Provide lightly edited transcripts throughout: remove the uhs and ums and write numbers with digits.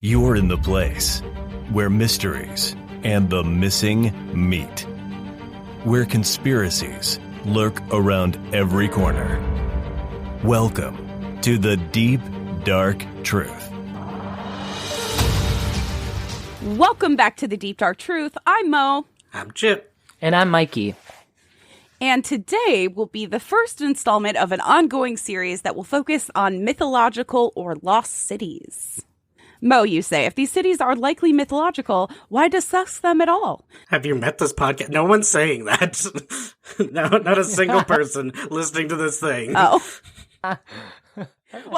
You're in the place where mysteries and the missing meet, where conspiracies lurk around every corner. Welcome to the Deep, Dark Truth. Welcome back to the Deep, Dark Truth. I'm Mo. I'm Chip. And I'm Mikey. And today will be the first installment of an ongoing series that will focus on mythological or lost cities. Mo, you say, if these cities are likely mythological, why discuss them at all? Have you met this podcast? No one's saying that. No, not a single person listening to this thing. Oh. Well,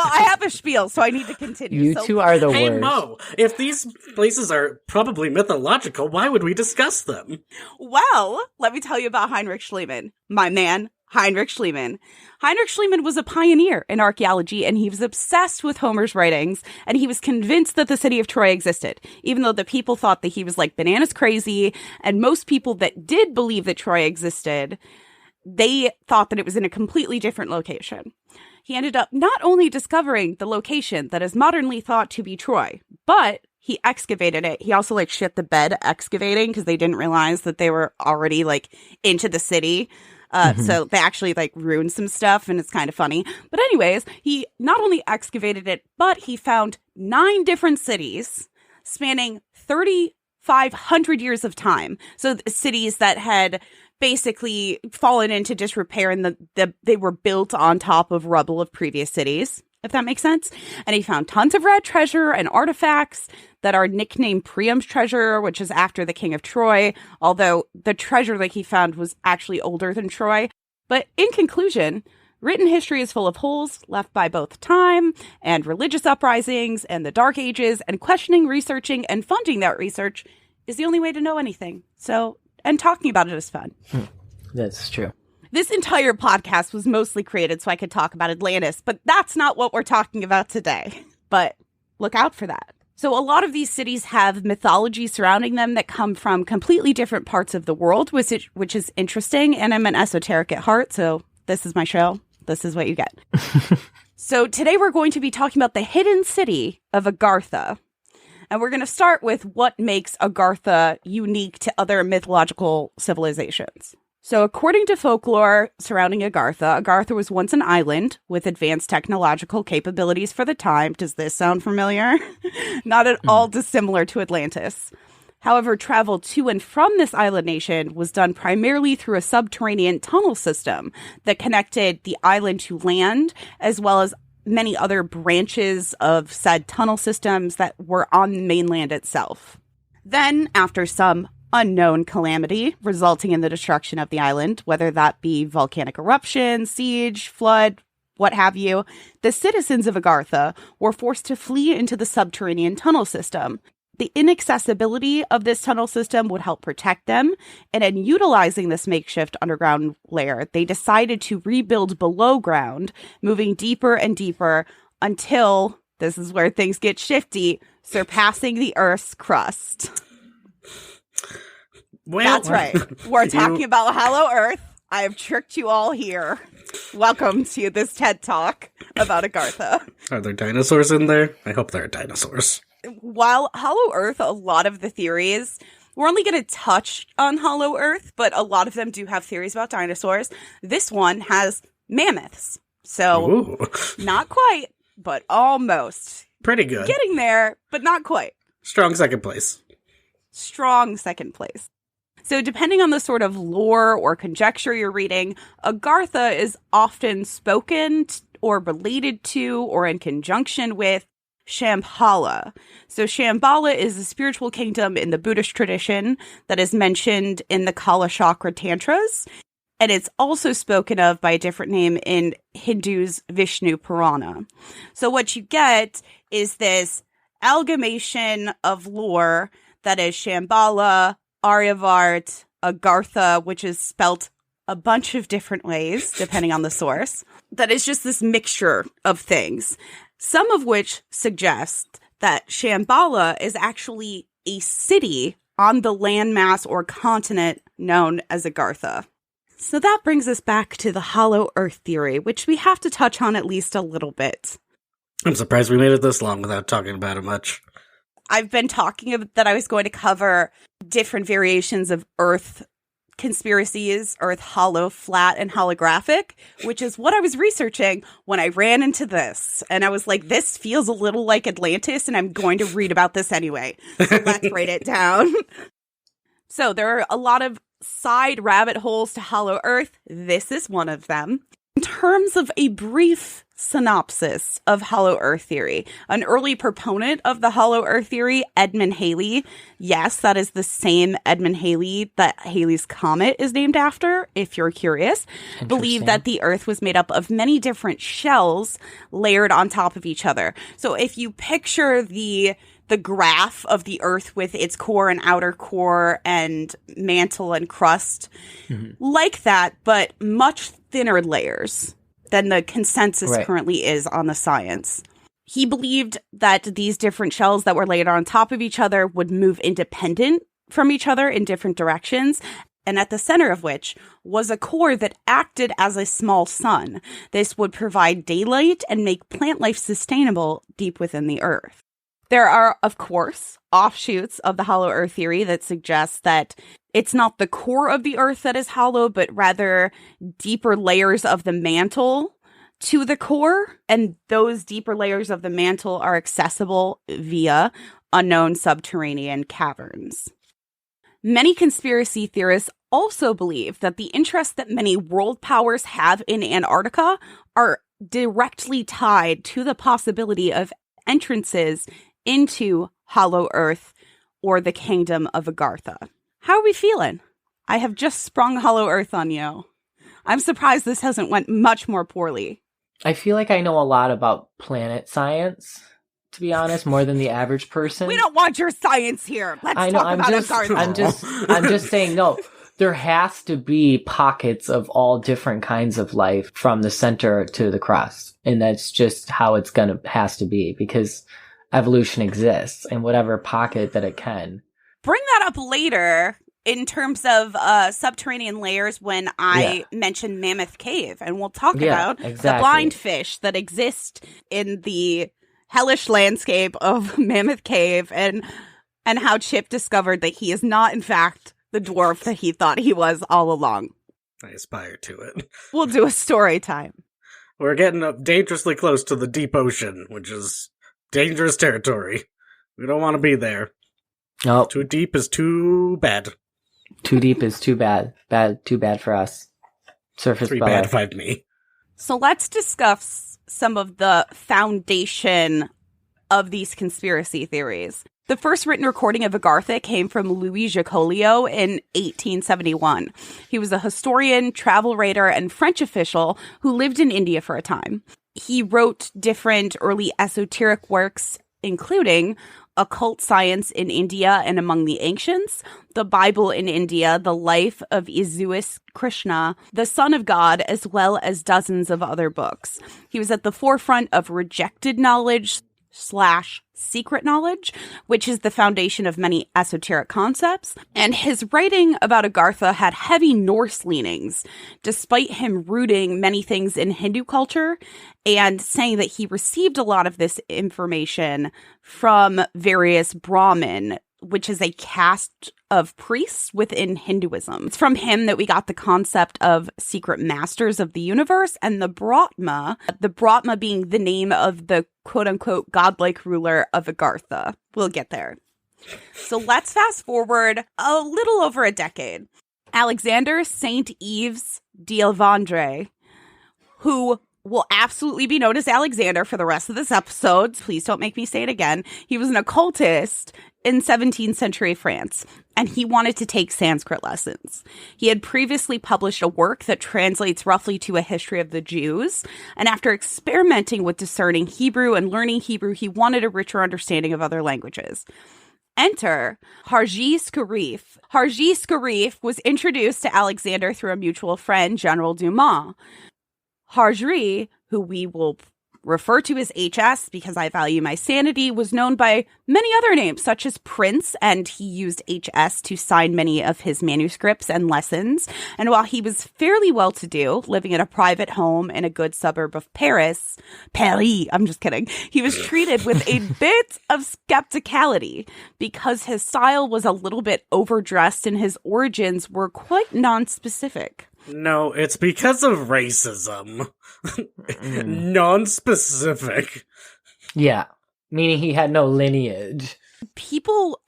I have a spiel, so I need to continue. You two are the Hey, worst. Mo, if these places are probably mythological, why would we discuss them? Well, let me tell you about Heinrich Schliemann. My man, Heinrich Schliemann. Heinrich Schliemann was a pioneer in archaeology, and he was obsessed with Homer's writings, and he was convinced that the city of Troy existed, even though the people thought that he was like bananas crazy, and most people that did believe that Troy existed, they thought that it was in a completely different location. He ended up not only discovering the location that is modernly thought to be Troy, but he excavated it. He also shit the bed excavating because they didn't realize that they were already into the city. So they actually ruined some stuff, and it's kind of funny. But anyways, he not only excavated it, but he found 9 different cities spanning 3,500 years of time. So cities that had basically fallen into disrepair, and they were built on top of rubble of previous cities, if that makes sense. And he found tons of red treasure and artifacts that are nicknamed Priam's treasure, which is after the king of Troy, although the treasure that he found was actually older than Troy. But in conclusion, written history is full of holes left by both time and religious uprisings and the Dark Ages, and questioning, researching, and funding that research is the only way to know anything. And talking about it is fun. That's true. This entire podcast was mostly created so I could talk about Atlantis, but that's not what we're talking about today. But look out for that. So a lot of these cities have mythology surrounding them that come from completely different parts of the world, which is interesting. And I'm an esoteric at heart, so this is my show. This is what you get. So today we're going to be talking about the hidden city of Agartha. And we're going to start with what makes Agartha unique to other mythological civilizations. So according to folklore surrounding Agartha, Agartha was once an island with advanced technological capabilities for the time. Does this sound familiar? Not at all dissimilar to Atlantis. However, travel to and from this island nation was done primarily through a subterranean tunnel system that connected the island to land, as well as many other branches of said tunnel systems that were on the mainland itself. Then, after some unknown calamity resulting in the destruction of the island, whether that be volcanic eruption, siege, flood, what have you, the citizens of Agartha were forced to flee into the subterranean tunnel system. The inaccessibility of this tunnel system would help protect them, and in utilizing this makeshift underground layer, they decided to rebuild below ground, moving deeper and deeper until, this is where things get shifty, surpassing the Earth's crust. Well, that's right. We're talking about Hollow Earth. I have tricked you all here. Welcome to this TED Talk about Agartha. Are there dinosaurs in there? I hope there are dinosaurs. While Hollow Earth, a lot of the theories, we're only going to touch on Hollow Earth, but a lot of them do have theories about dinosaurs. This one has mammoths. So, Ooh. Not quite, but almost. Pretty good. Getting there, but not quite. Strong second place. Strong second place. So depending on the sort of lore or conjecture you're reading, Agartha is often spoken or related to or in conjunction with Shambhala. So Shambhala is a spiritual kingdom in the Buddhist tradition that is mentioned in the Kala Chakra Tantras. And it's also spoken of by a different name in Hindu's Vishnu Purana. So what you get is this amalgamation of lore that is Shambhala, Aryavart, Agartha, which is spelt a bunch of different ways, depending on the source. That is just this mixture of things, some of which suggest that Shambhala is actually a city on the landmass or continent known as Agartha. So that brings us back to the Hollow Earth theory, which we have to touch on at least a little bit. I'm surprised we made it this long without talking about it much. I've been talking about that I was going to cover different variations of Earth conspiracies, Earth hollow, flat, and holographic, which is what I was researching when I ran into this. And I was like, this feels a little like Atlantis, and I'm going to read about this anyway. So let's write it down. So there are a lot of side rabbit holes to Hollow Earth. This is one of them. In terms of a brief synopsis of Hollow Earth theory, an early proponent of the Hollow Earth theory, Edmund Halley, yes, that is the same Edmund Halley that Halley's Comet is named after, if you're curious, believed that the Earth was made up of many different shells layered on top of each other. So if you picture the graph of the Earth with its core and outer core and mantle and crust, like that, but much thinner layers than the consensus currently is on the science. He believed that these different shells that were laid on top of each other would move independent from each other in different directions, and at the center of which was a core that acted as a small sun. This would provide daylight and make plant life sustainable deep within the Earth. There are, of course, offshoots of the Hollow Earth theory that suggests that it's not the core of the Earth that is hollow, but rather deeper layers of the mantle to the core. And those deeper layers of the mantle are accessible via unknown subterranean caverns. Many conspiracy theorists also believe that the interest that many world powers have in Antarctica are directly tied to the possibility of entrances into Hollow Earth or the Kingdom of Agartha. How are we feeling? I have just sprung Hollow Earth on you. I'm surprised this hasn't went much more poorly. I feel like I know a lot about planet science, to be honest, more than the average person. We don't want your science here. Let's talk about Agartha. I'm just saying, no, there has to be pockets of all different kinds of life from the center to the crust. And that's just how it's has to be, because evolution exists in whatever pocket that it can. Bring that up later in terms of subterranean layers when I mention Mammoth Cave, and we'll talk about the blind fish that exist in the hellish landscape of Mammoth Cave, and how Chip discovered that he is not, in fact, the dwarf that he thought he was all along. I aspire to it. We'll do a story time. We're getting up dangerously close to the deep ocean, which is dangerous territory. We don't want to be there. No. Too deep is too bad. Too deep is too bad. Too bad for us. Surface 3 below. bad, 5 me. So let's discuss some of the foundation of these conspiracy theories. The first written recording of Agartha came from Louis Jacoliot in 1871. He was a historian, travel writer, and French official who lived in India for a time. He wrote different early esoteric works, including Occult Science in India and Among the Ancients, the Bible in India, the Life of Isus Krishna, the Son of God, as well as dozens of other books. He was at the forefront of rejected knowledge / secret knowledge, which is the foundation of many esoteric concepts. And his writing about Agartha had heavy Norse leanings, despite him rooting many things in Hindu culture and saying that he received a lot of this information from various Brahmin, which is a caste of priests within Hinduism. It's from him that we got the concept of secret masters of the universe and the Brahma being the name of the quote-unquote godlike ruler of Agartha. We'll get there. So let's fast forward a little over a decade. Alexander St. Yves d'Alvandre, who will absolutely be known as Alexander for the rest of this episode. Please don't make me say it again. He was an occultist in 17th century France, and he wanted to take Sanskrit lessons. He had previously published a work that translates roughly to a history of the Jews, and after experimenting with discerning Hebrew and learning Hebrew, he wanted a richer understanding of other languages. Enter Harji Scarif. Harji Scarif was introduced to Alexander through a mutual friend, General Dumas. Harji, who we will refer to as HS because I value my sanity, was known by many other names, such as Prince, and he used HS to sign many of his manuscripts and lessons. And while he was fairly well-to-do, living in a private home in a good suburb of Paris, I'm just kidding, he was treated with a bit of skepticality because his style was a little bit overdressed and his origins were quite non-specific. No, it's because of racism. Non-specific. Yeah, meaning he had no lineage. People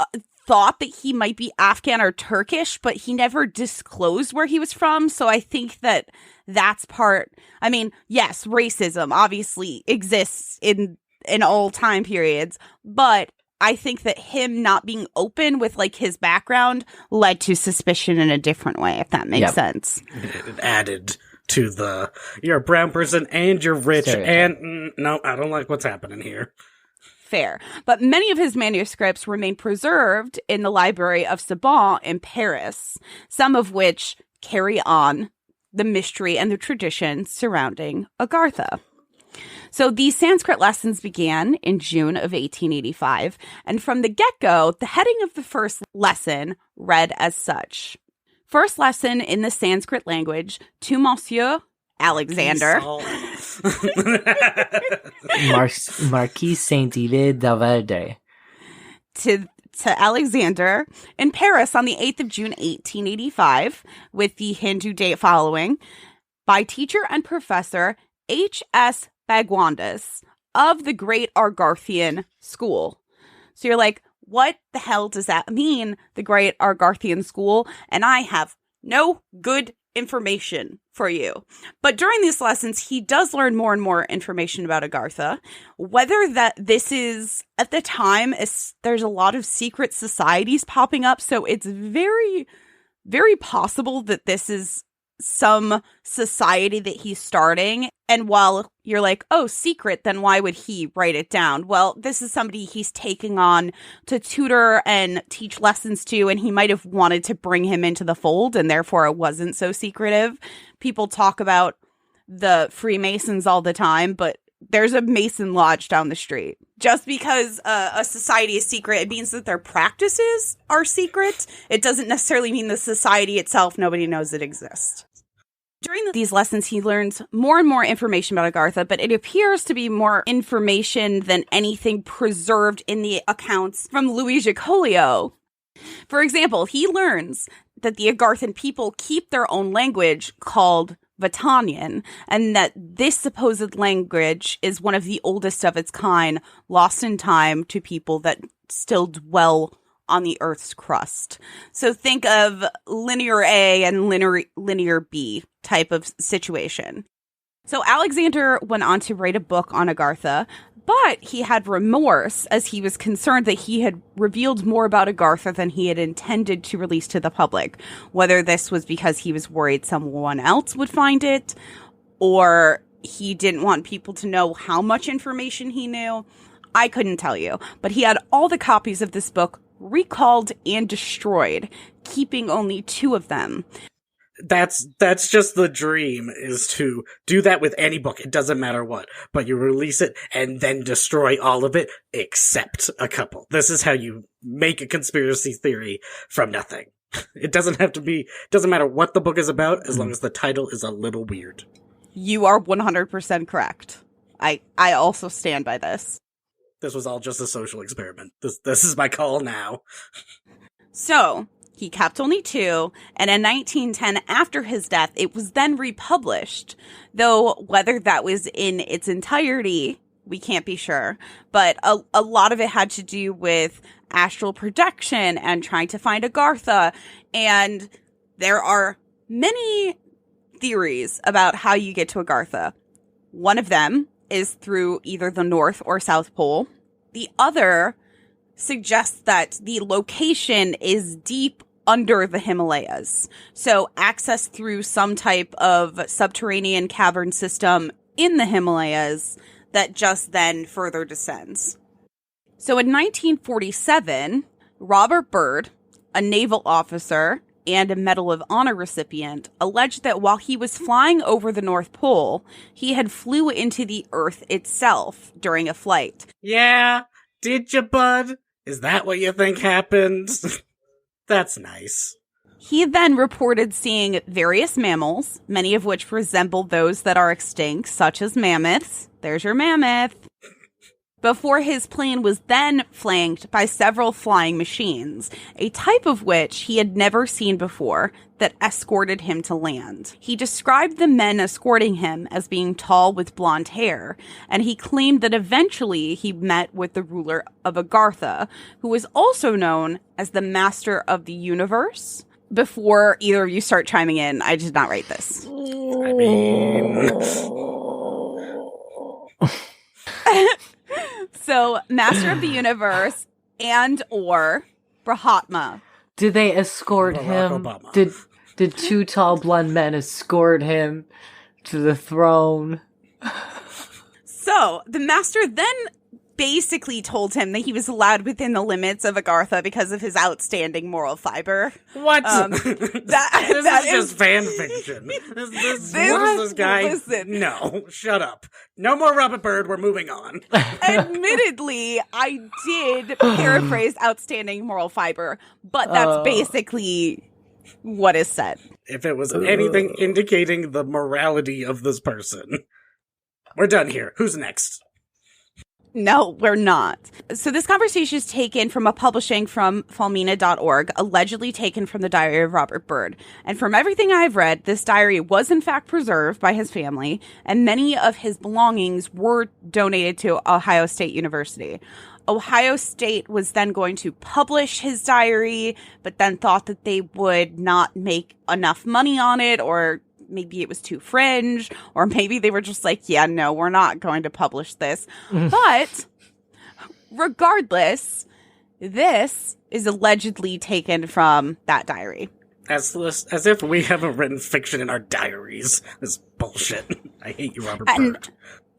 thought that he might be Afghan or Turkish, but he never disclosed where he was from. So I think that that's part. I mean, yes, racism obviously exists in all time periods, but I think that him not being open with like his background led to suspicion in a different way, if that makes sense. It added to the, you're a brown person and you're rich and no, I don't like what's happening here. Fair. But many of his manuscripts remain preserved in the Library of Saban in Paris, some of which carry on the mystery and the tradition surrounding Agartha. So these Sanskrit lessons began in June of 1885, and from the get-go, the heading of the first lesson read as such. First lesson in the Sanskrit language to Monsieur Alexander. Marquis Saint-Yves d'Averde. To Alexander in Paris on the 8th of June, 1885, with the Hindu date following, by teacher and professor H.S. Bhagwandas of the Great Agarthian School. So you're like, what the hell does that mean, the Great Agarthian School? And I have no good information for you. But during these lessons, he does learn more and more information about Agartha. Whether that this is, at the time, there's a lot of secret societies popping up, so it's very, very possible that this is some society that he's starting. And while you're like, oh, secret, then why would he write it down? Well, this is somebody he's taking on to tutor and teach lessons to, and he might have wanted to bring him into the fold, and therefore it wasn't so secretive. People talk about the Freemasons all the time, but there's a Mason lodge down the street. Just because a society is secret, it means that their practices are secret. It doesn't necessarily mean the society itself, nobody knows it exists. During these lessons, he learns more and more information about Agartha, but it appears to be more information than anything preserved in the accounts from Louis Giacolio. For example, he learns that the Agarthan people keep their own language called Vatanian, and that this supposed language is one of the oldest of its kind, lost in time to people that still dwell on the Earth's crust. So think of linear A and linear B type of situation. So Alexander went on to write a book on Agartha, but he had remorse as he was concerned that he had revealed more about Agartha than he had intended to release to the public. Whether this was because he was worried someone else would find it, or he didn't want people to know how much information he knew, I couldn't tell you. But he had all the copies of this book recalled and destroyed, keeping only 2 of them. That's just the dream, is to do that with any book. It doesn't matter what, but you release it and then destroy all of it except a couple. This is how you make a conspiracy theory from nothing. It doesn't matter what the book is about, as long as the title is a little weird. You are 100% correct. I also stand by this. This was all just a social experiment. This is my call now. So, he kept only 2, and in 1910, after his death, it was then republished. Though whether that was in its entirety, we can't be sure. But a lot of it had to do with astral projection and trying to find Agartha. And there are many theories about how you get to Agartha. One of them is through either the North or South Pole. The other suggests that the location is deep under the Himalayas. So access through some type of subterranean cavern system in the Himalayas that just then further descends. So in 1947, Robert Byrd, a naval officer and a Medal of Honor recipient, alleged that while he was flying over the North Pole, he had flew into the Earth itself during a flight. Yeah, did you, bud? Is that what you think happened? That's nice. He then reported seeing various mammals, many of which resemble those that are extinct, such as mammoths. There's your mammoth. Before his plane was then flanked by several flying machines, a type of which he had never seen before, that escorted him to land. He described the men escorting him as being tall with blonde hair, and he claimed that eventually he met with the ruler of Agartha, who was also known as the Master of the Universe. Before either of you start chiming in, I did not write this. I mean... So, Master of the Universe and or Brahmatma. Did they escort Barack him? Obama. Did two tall blonde men escort him to the throne? So, the Master then basically told him that he was allowed within the limits of Agartha because of his outstanding moral fiber. What? This This is just fan fiction. What is this guy? Listen. No, shut up. No more Robert Bird. We're moving on. Admittedly, I did paraphrase outstanding moral fiber, but that's basically what is said. If it was anything indicating the morality of this person. We're done here. Who's next? No, we're not. So this conversation is taken from a publishing from Falmina.org, allegedly taken from the diary of Robert Byrd. And from everything I've read, this diary was in fact preserved by his family, and many of his belongings were donated to Ohio State University. Ohio State was then going to publish his diary, but then thought that they would not make enough money on it, or maybe it was too fringe, or maybe they were just like, yeah, no, we're not going to publish this. But regardless, this is allegedly taken from that diary. As if we haven't written fiction in our diaries. This bullshit. I hate you, Robert Byrd.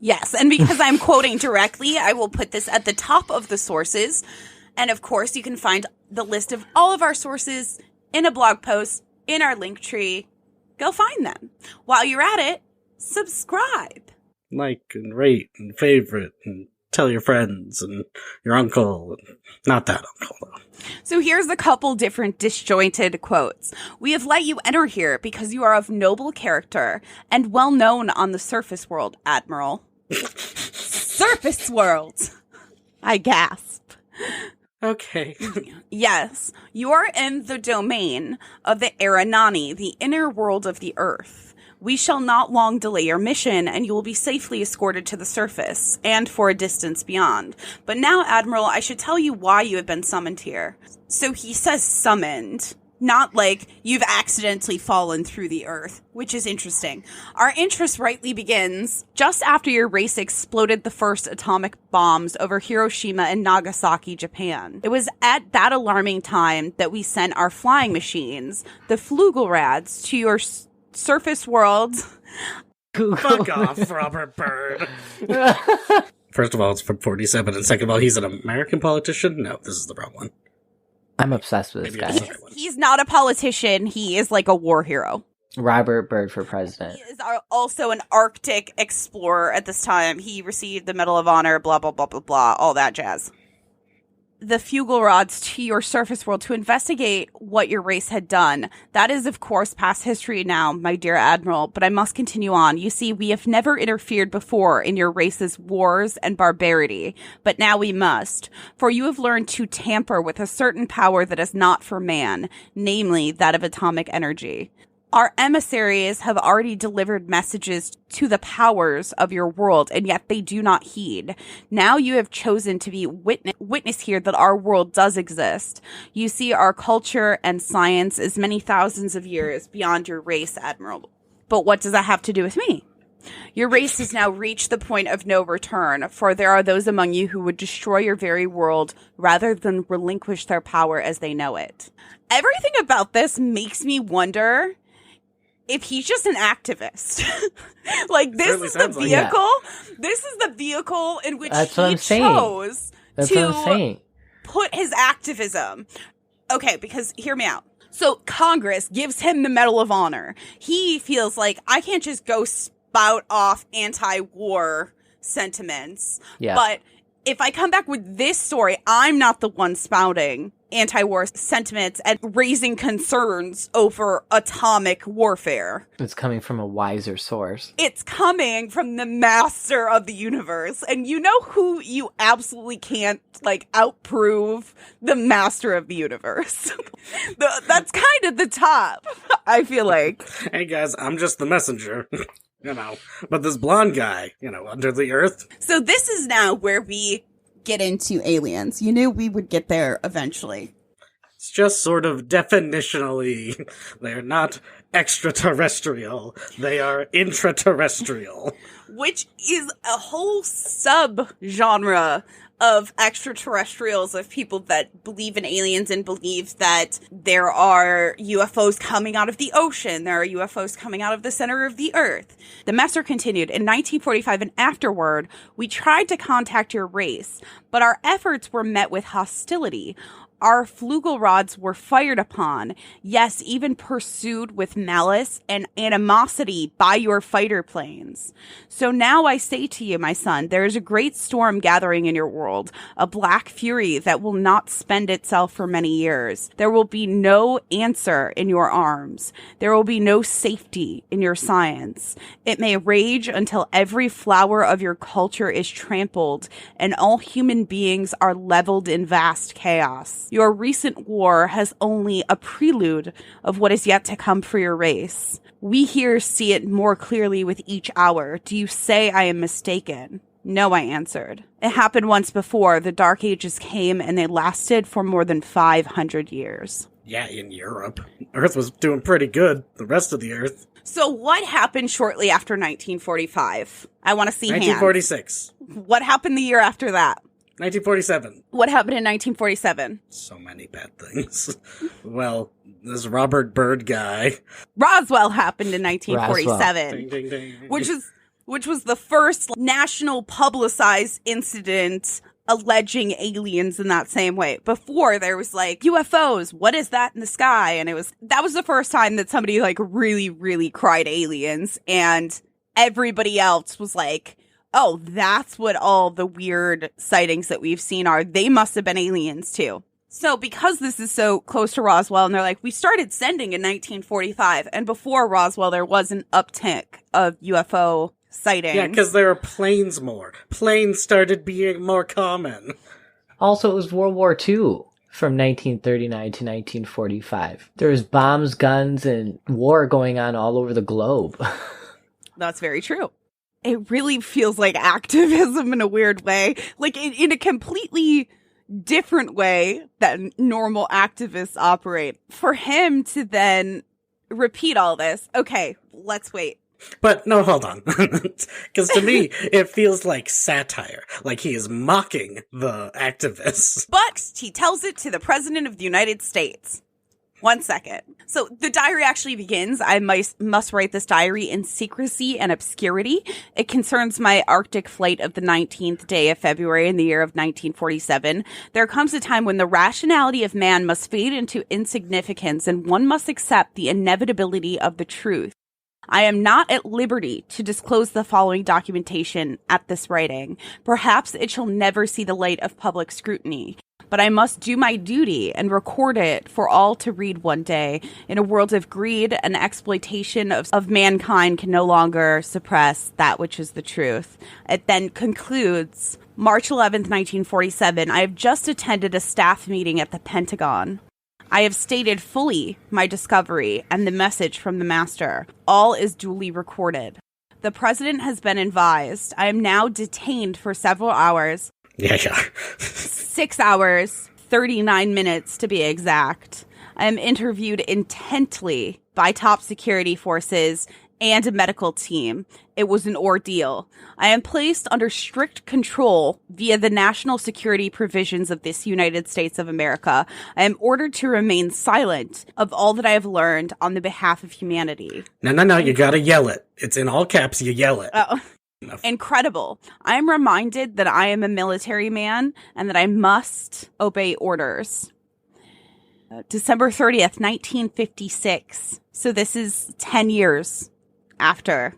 Yes, and because I'm quoting directly, I will put this at the top of the sources. And of course, you can find the list of all of our sources in a blog post in our link tree. Go find them. While you're at it, subscribe. Like and rate and favorite and tell your friends and your uncle. Not that uncle, though. So here's a couple different disjointed quotes. We have let you enter here because you are of noble character and well known on the surface world, Admiral. Surface world! I gasp. Okay. Yes, you are in the domain of the Aranani, the inner world of the Earth. We shall not long delay your mission, and you will be safely escorted to the surface, and for a distance beyond. But now, Admiral, I should tell you why you have been summoned here. So he says summoned, not like you've accidentally fallen through the Earth, which is interesting. Our interest rightly begins just after your race exploded the first atomic bombs over Hiroshima and Nagasaki, Japan. It was at that alarming time that we sent our flying machines, the Flugelrads, to your surface world. Fuck off, Robert Byrd. First of all, it's from 47, and second of all, he's an American politician? No, this is the wrong one. I'm obsessed with this guy. He's not a politician. He is like a war hero. Robert Byrd for president. He is also an Arctic explorer at this time. He received the Medal of Honor, blah, blah, blah, blah, blah, all that jazz. The Flugelrods to your surface world to investigate what your race had done. That is, of course, past history now, my dear Admiral, but I must continue on. You see, we have never interfered before in your race's wars and barbarity, but now we must, for you have learned to tamper with a certain power that is not for man, namely that of atomic energy. Our emissaries have already delivered messages to the powers of your world, and yet they do not heed. Now you have chosen to be witness here that our world does exist. You see, our culture and science is many thousands of years beyond your race, Admiral. But what does that have to do with me? Your race has now reached the point of no return, for there are those among you who would destroy your very world rather than relinquish their power as they know it. Everything about this makes me wonder if he's just an activist. Like, this is the vehicle. Like, this is the vehicle in which he chose to put his activism. Okay, because hear me out. So Congress gives him the Medal of Honor. He feels like, I can't just go spout off anti-war sentiments. Yeah. But if I come back with this story, I'm not the one spouting anti-war sentiments and raising concerns over atomic warfare. It's coming from a wiser source. It's coming from the master of the universe. And you know who you absolutely can't, like, outprove? The master of the universe. That's kind of the top, I feel like. Hey guys, I'm just the messenger. You know, but this blonde guy, you know, under the earth. So this is now where we get into aliens. You knew we would get there eventually. It's just sort of definitionally, they're not extraterrestrial, they are intraterrestrial. Which is a whole sub-genre of extraterrestrials, of people that believe in aliens and believe that there are UFOs coming out of the ocean. There are UFOs coming out of the center of the earth. The master continued, in 1945 and afterward, we tried to contact your race, but our efforts were met with hostility. Our flugel rods were fired upon, yes, even pursued with malice and animosity by your fighter planes. So now I say to you, my son, there is a great storm gathering in your world, a black fury that will not spend itself for many years. There will be no answer in your arms. There will be no safety in your science. It may rage until every flower of your culture is trampled and all human beings are leveled in vast chaos. Your recent war has only a prelude of what is yet to come for your race. We here see it more clearly with each hour. Do you say I am mistaken? No, I answered. It happened once before. The Dark Ages came and they lasted for more than 500 years. Yeah, in Europe. Earth was doing pretty good. The rest of the Earth. So what happened shortly after 1945? I want to see 1946. Hands. What happened the year after that? 1947. What happened in 1947? So many bad things. Well, this Robert Byrd guy. Roswell happened in 1947. Ding, ding, ding. Which was the first national publicized incident alleging aliens in that same way. Before, there was like UFOs, what is that in the sky? And that was the first time that somebody like really, really cried aliens, and everybody else was like, oh, that's what all the weird sightings that we've seen are. They must have been aliens too. So because this is so close to Roswell, and they're like, we started sending in 1945, and before Roswell, there was an uptick of UFO sightings. Yeah, because there are planes more. Planes started being more common. Also, it was World War II from 1939 to 1945. There was bombs, guns, and war going on all over the globe. That's very true. It really feels like activism in a weird way, like in a completely different way that normal activists operate. For him to then repeat all this, okay, let's wait. But no, hold on. Because to me, it feels like satire. Like he is mocking the activists. But he tells it to the President of the United States. 1 second. So the diary actually begins. I must write this diary in secrecy and obscurity. It concerns my Arctic flight of the 19th day of February in the year of 1947. There comes a time when the rationality of man must fade into insignificance, and one must accept the inevitability of the truth. I am not at liberty to disclose the following documentation at this writing. Perhaps it shall never see the light of public scrutiny. But I must do my duty and record it for all to read one day. In a world of greed and exploitation of mankind can no longer suppress that which is the truth. It then concludes, March 11th, 1947, I have just attended a staff meeting at the Pentagon. I have stated fully my discovery and the message from the master. All is duly recorded. The president has been advised. I am now detained for several hours. Yeah. 6 hours, 39 minutes to be exact. I am interviewed intently by top security forces and a medical team. It was an ordeal. I am placed under strict control via the national security provisions of this United States of America. I am ordered to remain silent of all that I have learned on the behalf of humanity. No, you gotta yell it. It's in all caps, you yell it. Oh. Incredible. I am reminded that I am a military man and that I must obey orders. December 30th, 1956. So this is 10 years after.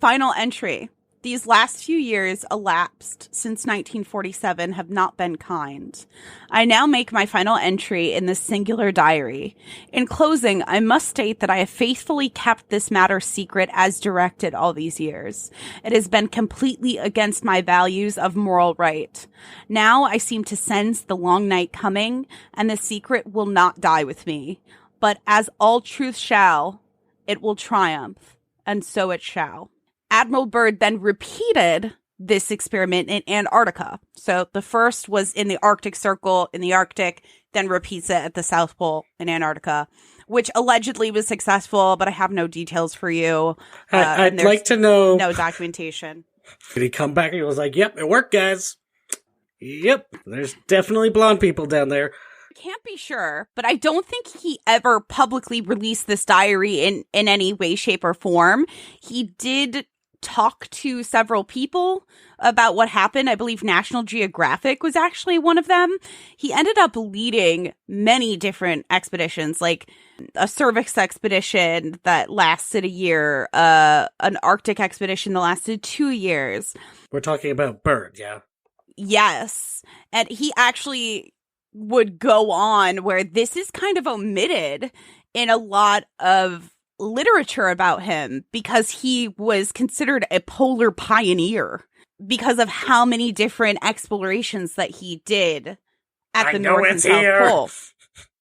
Final entry. These last few years elapsed since 1947 have not been kind. I now make my final entry in this singular diary. In closing, I must state that I have faithfully kept this matter secret as directed all these years. It has been completely against my values of moral right. Now I seem to sense the long night coming, and the secret will not die with me. But as all truth shall, it will triumph, and so it shall. Admiral Byrd then repeated this experiment in Antarctica. So the first was in the Arctic Circle in the Arctic, then repeats it at the South Pole in Antarctica, which allegedly was successful, but I have no details for you. I'd like to know. No documentation. Did he come back and he was like, yep, it worked, guys. Yep, there's definitely blonde people down there. Can't be sure, but I don't think he ever publicly released this diary in any way, shape, or form. He did talk to several people about what happened. I believe National Geographic was actually one of them. He ended up leading many different expeditions, like a Cervix expedition that lasted a year, an Arctic expedition that lasted 2 years. We're talking about Byrd, yeah? Yes. And he actually would go on where this is kind of omitted in a lot of literature about him because he was considered a polar pioneer because of how many different explorations that he did at the North and South Pole.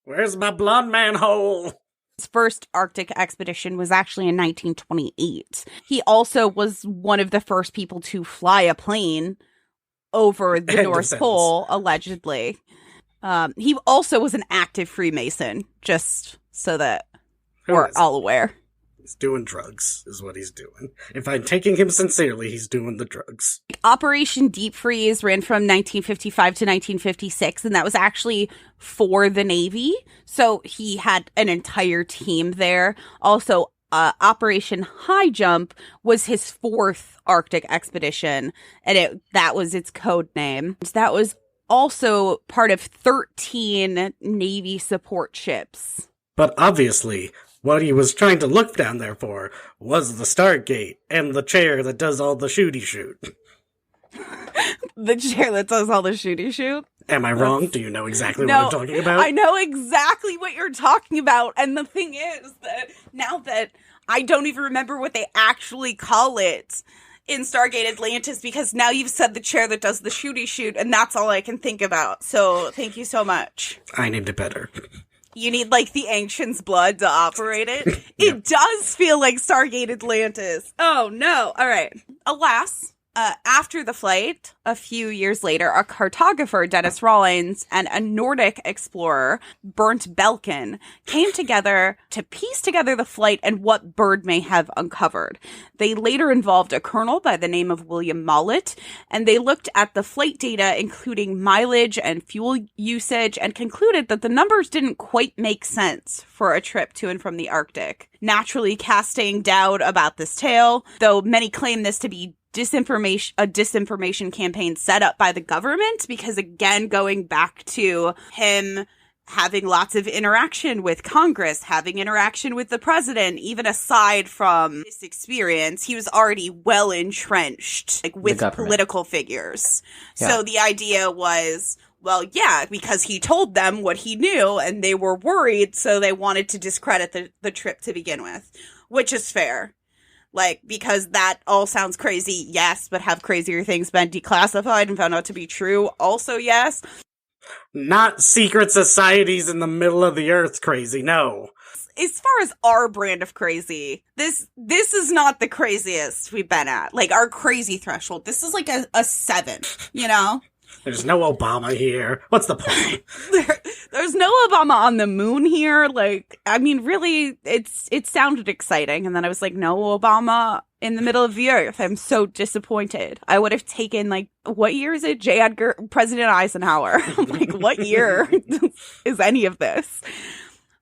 Where's my blonde manhole? His first Arctic expedition was actually in 1928. He also was one of the first people to fly a plane over the North Pole, allegedly. He also was an active Freemason, just so that we're all aware. He's doing drugs, is what he's doing. If I'm taking him sincerely, he's doing the drugs. Operation Deep Freeze ran from 1955 to 1956, and that was actually for the Navy. So he had an entire team there. Also, Operation High Jump was his fourth Arctic expedition, and that was its code name. That was also part of 13 Navy support ships. But obviously, what he was trying to look down there for was the Stargate and the chair that does all the shooty shoot. The chair that does all the shooty shoot? Am I wrong? Do you know exactly what I'm talking about? I know exactly what you're talking about. And the thing is that now that I don't even remember what they actually call it in Stargate Atlantis, because now you've said the chair that does the shooty shoot, and that's all I can think about. So thank you so much. I named it better. You need, like, the Ancient's blood to operate it? It does feel like Stargate Atlantis. Oh, no. All right. Alas, after the flight, a few years later, a cartographer, Dennis Rawlins, and a Nordic explorer, Bernd Belkin, came together to piece together the flight and what Byrd may have uncovered. They later involved a colonel by the name of William Mollett, and they looked at the flight data, including mileage and fuel usage, and concluded that the numbers didn't quite make sense for a trip to and from the Arctic, naturally casting doubt about this tale, though many claim this to be a disinformation campaign set up by the government, because again, going back to him having lots of interaction with Congress, having interaction with the president, even aside from this experience, he was already well entrenched, like, with political figures. Yeah. So the idea was, well, yeah, because he told them what he knew and they were worried, so they wanted to discredit the trip to begin with, which is fair. Like, because that all sounds crazy, yes, but have crazier things been declassified and found out to be true? Also, yes. Not secret societies in the middle of the earth crazy, no. As far as our brand of crazy, this is not the craziest we've been at. Like, our crazy threshold. This is like a 7, you know? There's no Obama here. What's the point? There's no Obama on the moon here. Like, I mean, really, it sounded exciting. And then I was like, no Obama in the middle of the earth. I'm so disappointed. I would have taken, like, what year is it? President Eisenhower. I'm like, what year is any of this?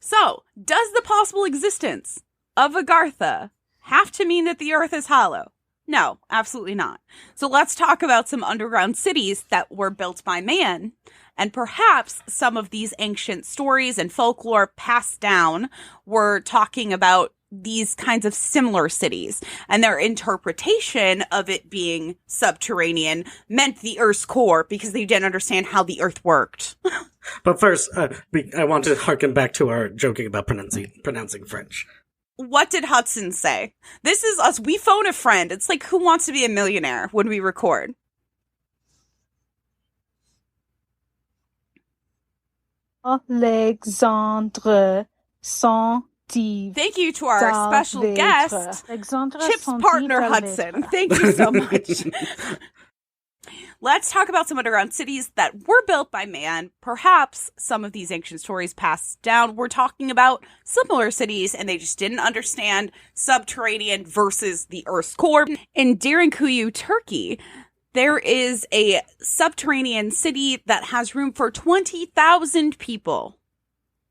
So, does the possible existence of Agartha have to mean that the earth is hollow? No, absolutely not. So let's talk about some underground cities that were built by man And perhaps some of these ancient stories and folklore passed down were talking about these kinds of similar cities, and their interpretation of it being subterranean meant the Earth's core because they didn't understand how the Earth worked. But first, I want to harken back to our joking about pronouncing French. What did Hudson say? This is us. We phone a friend. It's like Who Wants to Be a Millionaire when we record. Alexandre sont Thank you to our special guest, Chip's partner, Hudson. Thank you so much. Let's talk about some underground cities that were built by man. Perhaps some of these ancient stories passed down. We're talking about similar cities, and they just didn't understand subterranean versus the Earth's core. In Derinkuyu, Turkey, there is a subterranean city that has room for 20,000 people,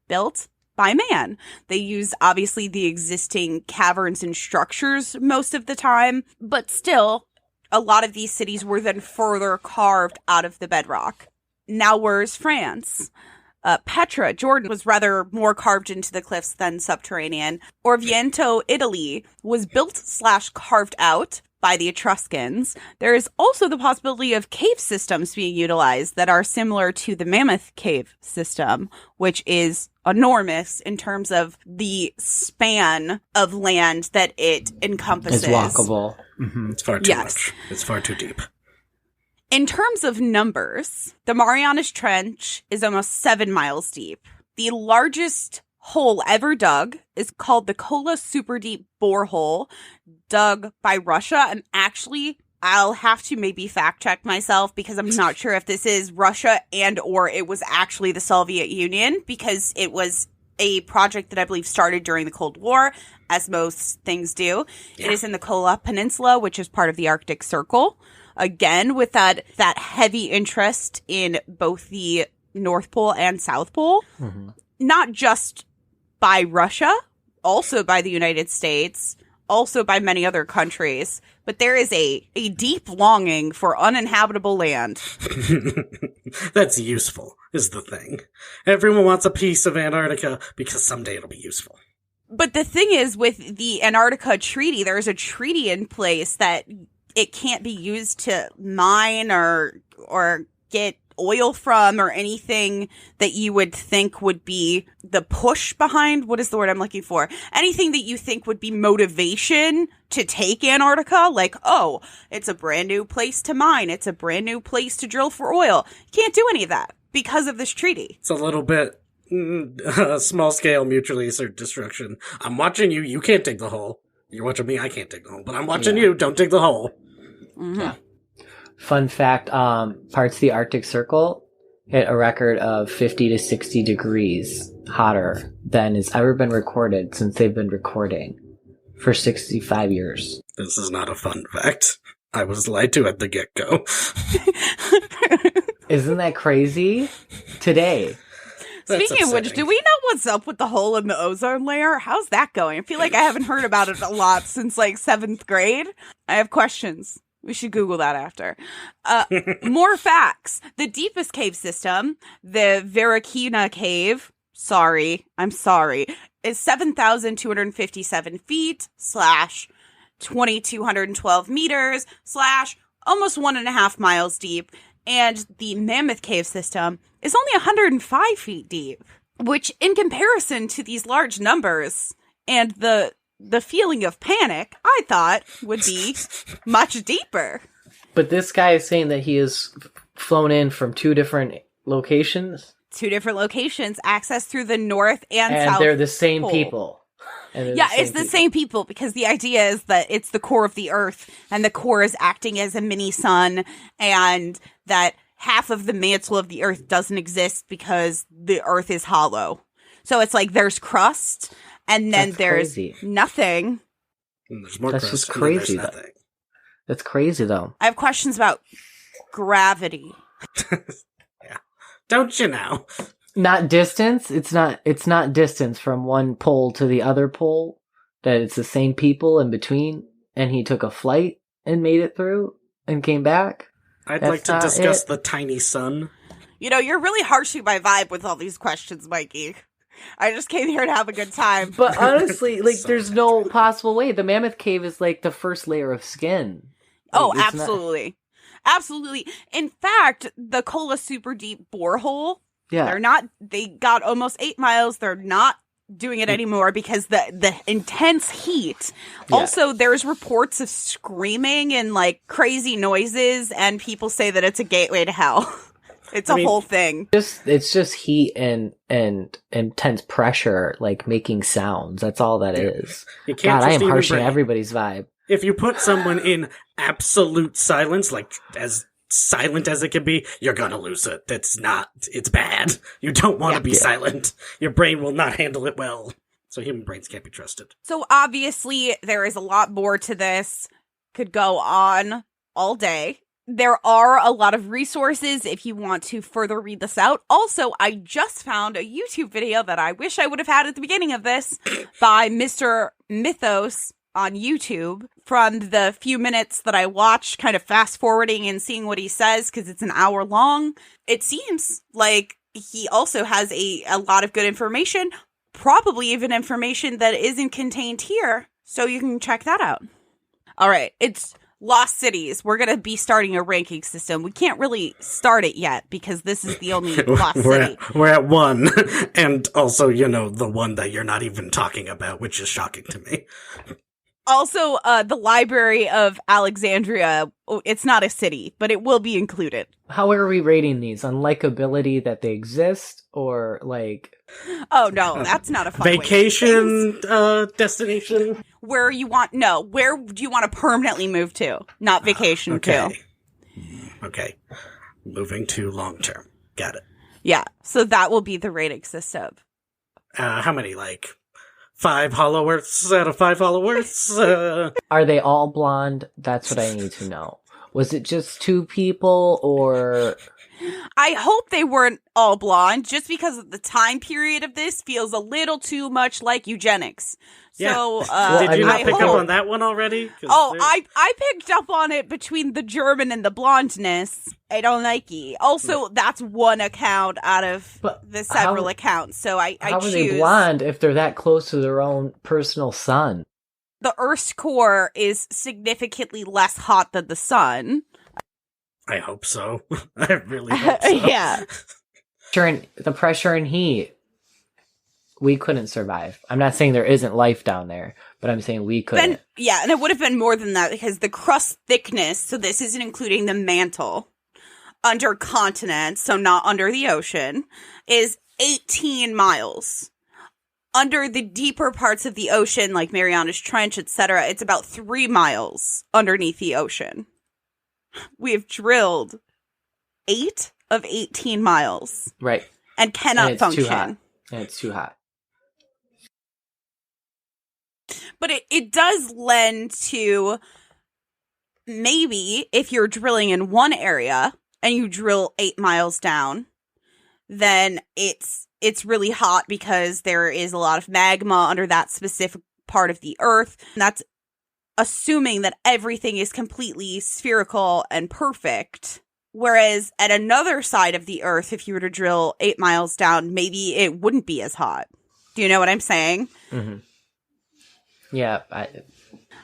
built by man. They use, obviously, the existing caverns and structures most of the time, but still, a lot of these cities were then further carved out of the bedrock. Now, where's France? Petra, Jordan, was rather more carved into the cliffs than subterranean. Orvieto, Italy, was built/carved out by the Etruscans. There is also the possibility of cave systems being utilized that are similar to the Mammoth Cave system, which is enormous in terms of the span of land that it encompasses. It's walkable. Mm-hmm. It's far too much. It's far too deep. In terms of numbers, the Marianas Trench is almost 7 miles deep. The largest hole ever dug is called the Kola Super Deep Borehole, dug by Russia. And actually, I'll have to maybe fact check myself because I'm not sure if this is Russia and or it was actually the Soviet Union, because it was a project that I believe started during the Cold War, as most things do. Yeah. It is in the Kola Peninsula, which is part of the Arctic Circle. Again, with that heavy interest in both the North Pole and South Pole, not just by Russia, also by the United States, also by many other countries, but there is a deep longing for uninhabitable land. That's useful, is the thing. Everyone wants a piece of Antarctica because someday it'll be useful. But the thing is, with the Antarctica Treaty, there's a treaty in place that it can't be used to mine or get oil from or anything that you would think would be the push behind, what is the word I'm looking for? Anything that you think would be motivation to take Antarctica, like, oh, it's a brand new place to mine, it's a brand new place to drill for oil. You can't do any of that because of this treaty. It's a little bit small-scale mutually assured destruction. I'm watching you, you can't dig the hole. You're watching me, I can't dig the hole. But I'm watching you, don't dig the hole. Mm-hmm. Yeah. Fun fact, parts of the Arctic Circle hit a record of 50 to 60 degrees hotter than has ever been recorded since they've been recording for 65 years. This is not a fun fact. I was lied to at the get-go. Isn't that crazy? Today. Speaking of which, do we know what's up with the hole in the ozone layer? How's that going? I feel like I haven't heard about it a lot since like 7th grade. I have questions. We should Google that after. More facts. The deepest cave system, the Varakina Cave, I'm sorry, is 7,257 feet / 2,212 meters / almost 1.5 miles deep. And the Mammoth Cave system is only 105 feet deep, which in comparison to these large numbers and the feeling of panic, I thought would be much deeper. But this guy is saying that he is flown in from 2 different locations? 2 different locations, access through the north and south. And they're the same pole. people. Yeah, it's the same people, because the idea is that it's the core of the Earth, and the core is acting as a mini sun, and that half of the mantle of the Earth doesn't exist because the Earth is hollow. So it's like there's crust, and then there's nothing. And there's more That's crust, just crazy. And nothing. That's crazy, though. I have questions about gravity. Yeah. Don't you know? Not distance. It's not distance from one pole to the other pole. That it's the same people in between, and he took a flight and made it through and came back. I'd like to discuss the tiny sun. You know, you're really harshing my vibe with all these questions, Mikey. I just came here to have a good time. But honestly, like, there's no possible way. The Mammoth Cave is like the first layer of skin. Oh, Like, it's absolutely. Absolutely. In fact, the Kola Super Deep borehole, Yeah. they got almost 8 miles. They're not doing it anymore because the intense heat. Yeah. Also, there's reports of screaming and like crazy noises, and people say that it's a gateway to hell. It's a whole thing. It's just heat and intense pressure, like making sounds. That's all that is. You can't God, I just am even harshing bring- everybody's vibe. If you put someone in absolute silence, like as silent as it can be, you're gonna lose it. It's bad. You don't want to be silent. Your brain will not handle it well. So human brains can't be trusted. So obviously, there is a lot more to this. Could go on all day. There are a lot of resources if you want to further read this out. Also, I just found a YouTube video that I wish I would have had at the beginning of this by Mr. Mythos on YouTube from the few minutes that I watched, kind of fast forwarding and seeing what he says because it's an hour long. It seems like he also has a lot of good information, probably even information that isn't contained here. So you can check that out. All right, it's Lost Cities. We're going to be starting a ranking system. We can't really start it yet because this is the only Lost City. We're at 1, and also, the one that you're not even talking about, which is shocking to me. Also, the Library of Alexandria, it's not a city, but it will be included. How are we rating these? On likability that they exist, or like... Oh, no, that's not a fun Vacation destination? Where do you want to permanently move to? Not vacation to. Okay. Moving to long term. Got it. Yeah, so that will be the rating system. How many, 5 Hollow Earths out of 5 Hollow Earths? Are they all blonde? That's what I need to know. Was it just 2 people, or... I hope they weren't all blonde, just because of the time period of this feels a little too much like eugenics. Yeah. So, did you not pick hope... up on that one already? I picked up on it between the German and the blondness. I don't like it. Also, that's one account out of the several accounts. So I how choose. Are they blonde if they're that close to their own personal sun? The Earth's core is significantly less hot than the sun. I hope so. I really hope so. Yeah. The pressure and heat. We couldn't survive. I'm not saying there isn't life down there, but I'm saying we couldn't. And it would have been more than that because the crust thickness, so this isn't including the mantle, under continents, so not under the ocean, is 18 miles. Under the deeper parts of the ocean, like Marianas Trench, etc., it's about 3 miles underneath the ocean. We have drilled 8 of 18 miles. Right. And cannot function. It's too hot. But it does lend to maybe if you're drilling in one area and you drill 8 miles down, then it's really hot because there is a lot of magma under that specific part of the earth. And that's assuming that everything is completely spherical and perfect. Whereas at another side of the earth, if you were to drill 8 miles down, maybe it wouldn't be as hot. Do you know what I'm saying? Mm-hmm. Yeah.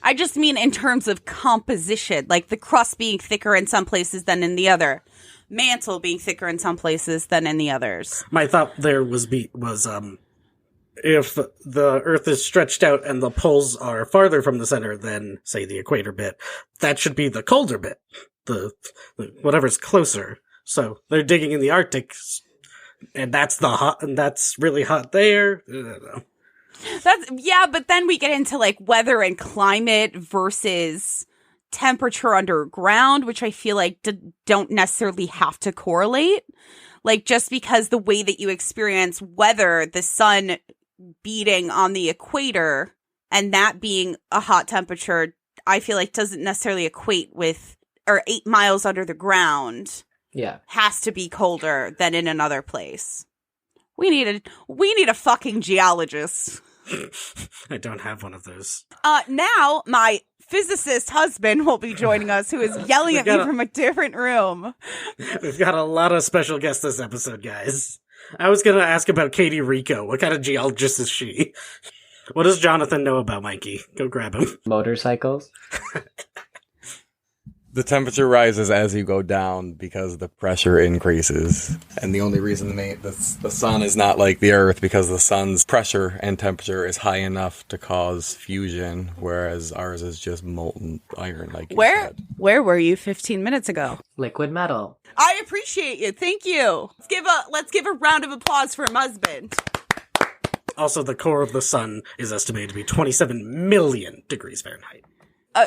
I just mean in terms of composition, like the crust being thicker in some places than in the other. Mantle being thicker in some places than in the others. My thought there was if the Earth is stretched out and the poles are farther from the center than, say, the equator bit, that should be the colder bit, the whatever's closer. So they're digging in the Arctic, and that's really hot there. I don't know. But then we get into like weather and climate versus temperature underground, which I feel like don't necessarily have to correlate. Like just because the way that you experience weather, the sun beating on the equator and that being a hot temperature, I feel like doesn't necessarily equate with, or 8 miles under the ground. Yeah. Has to be colder than in another place. We need a fucking geologist. I don't have one of those. Now, my physicist husband will be joining us, who is yelling at me from a different room. We've got a lot of special guests this episode, guys. I was going to ask about Katie Rico. What kind of geologist is she? What does Jonathan know about Mikey? Go grab him. Motorcycles. The temperature rises as you go down because the pressure increases. And the only reason the sun is not like the Earth because the sun's pressure and temperature is high enough to cause fusion, whereas ours is just molten iron. Like Where were you 15 minutes ago? Liquid metal. I appreciate you. Thank you. Let's give a round of applause for my husband. Also, the core of the sun is estimated to be 27 million degrees Fahrenheit.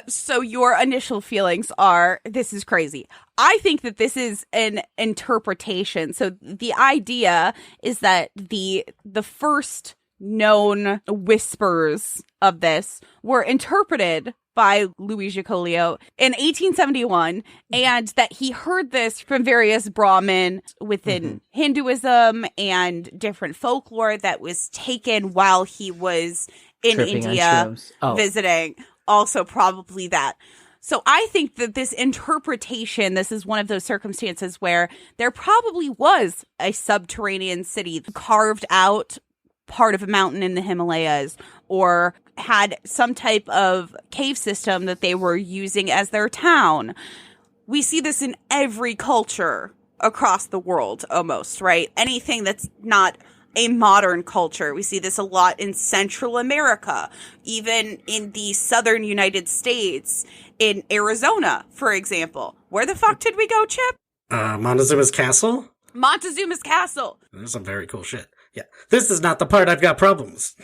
So your initial feelings are, this is crazy. I think that this is an interpretation. So the idea is that the first known whispers of this were interpreted by Louis Giacolio in 1871, and that he heard this from various Brahmin within Hinduism and different folklore that was taken while he was in India visiting. Also probably that. So I think that this interpretation, this is one of those circumstances where there probably was a subterranean city carved out part of a mountain in the Himalayas, or had some type of cave system that they were using as their town. We see this in every culture across the world almost, right? Anything that's not a modern culture. We see this a lot in Central America, even in the southern United States, in Arizona, for example. Where the fuck did we go, Chip? Montezuma's Castle? Montezuma's Castle. There's some very cool shit. Yeah. This is not the part I've got problems.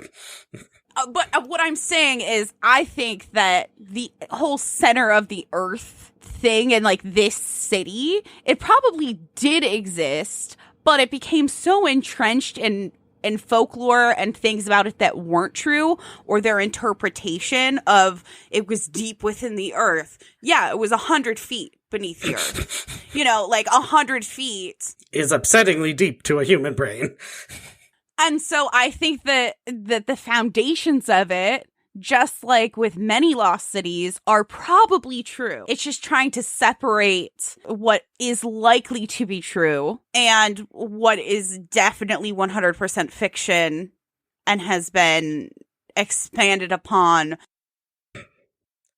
But what I'm saying is, I think that the whole center of the earth thing and like this city, it probably did exist, but it became so entrenched in folklore and things about it that weren't true, or their interpretation of it was deep within the earth. Yeah, it was 100 feet beneath the earth. 100 feet is upsettingly deep to a human brain. And so I think that the foundations of it, just like with many lost cities, are probably true. It's just trying to separate what is likely to be true and what is definitely 100% fiction and has been expanded upon.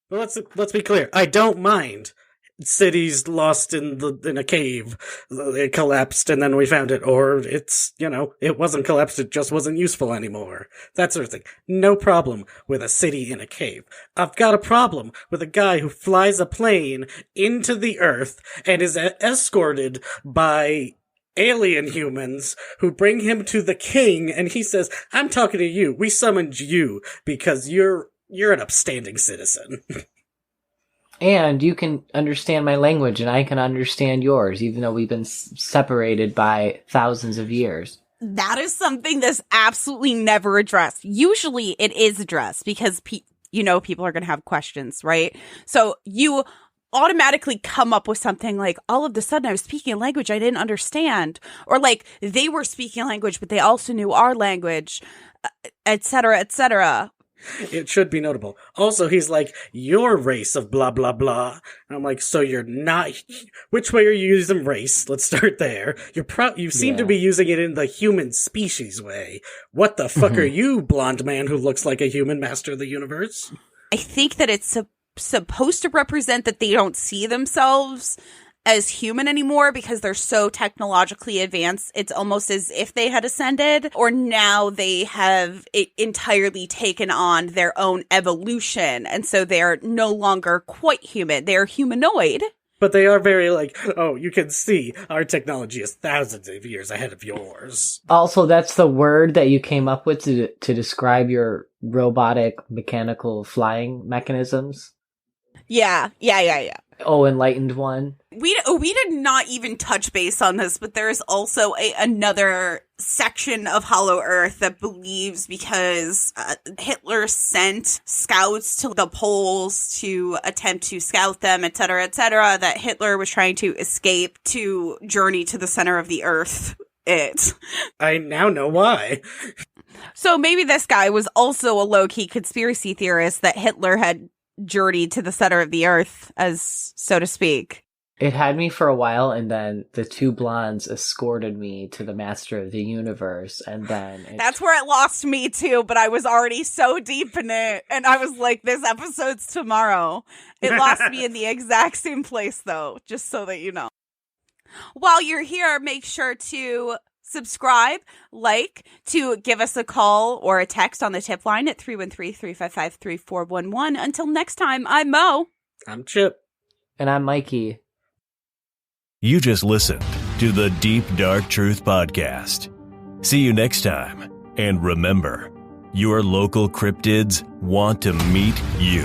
Well, let's be clear. I don't mind cities lost in a cave. It collapsed and then we found it, or it's, it wasn't collapsed, it just wasn't useful anymore. That sort of thing. No problem with a city in a cave. I've got a problem with a guy who flies a plane into the earth and is escorted by alien humans who bring him to the king, and he says, I'm talking to you. We summoned you because you're an upstanding citizen. And you can understand my language, and I can understand yours, even though we've been separated by thousands of years. That is something that's absolutely never addressed. Usually it is addressed because, people are going to have questions, right? So you automatically come up with something like, all of a sudden I was speaking a language I didn't understand. Or like, they were speaking a language, but they also knew our language, et cetera, et cetera. It should be notable. Also, he's like, your race of blah, blah, blah. And I'm like, so you're not... Which way are you using race? Let's start there. You seem to be using it in the human species way. What the fuck are you, blonde man who looks like a human master of the universe? I think that it's supposed to represent that they don't see themselves as human anymore because they're so technologically advanced. It's almost as if they had ascended, or now they have entirely taken on their own evolution, and so they're no longer quite human. They're humanoid. But they are very you can see our technology is thousands of years ahead of yours. Also, that's the word that you came up with to describe your robotic mechanical flying mechanisms? Yeah. Oh, enlightened one. We did not even touch base on this, but there is also another section of Hollow Earth that believes because Hitler sent scouts to the poles to attempt to scout them, et cetera, that Hitler was trying to escape to journey to the center of the Earth. I now know why. So maybe this guy was also a low-key conspiracy theorist that Hitler had journey to the center of the earth, as so to speak. It had me for a while, and then the two blondes escorted me to the master of the universe, and then... That's where it lost me, too, but I was already so deep in it, and I was like, this episode's tomorrow. It lost me in the exact same place, though, just so that you know. While you're here, make sure to subscribe, to give us a call or a text on the tip line at 313-355-3411. Until next time, I'm Mo. I'm Chip. And I'm Mikey. You just listened to the Deep Dark Truth Podcast. See you next time. And remember, your local cryptids want to meet you.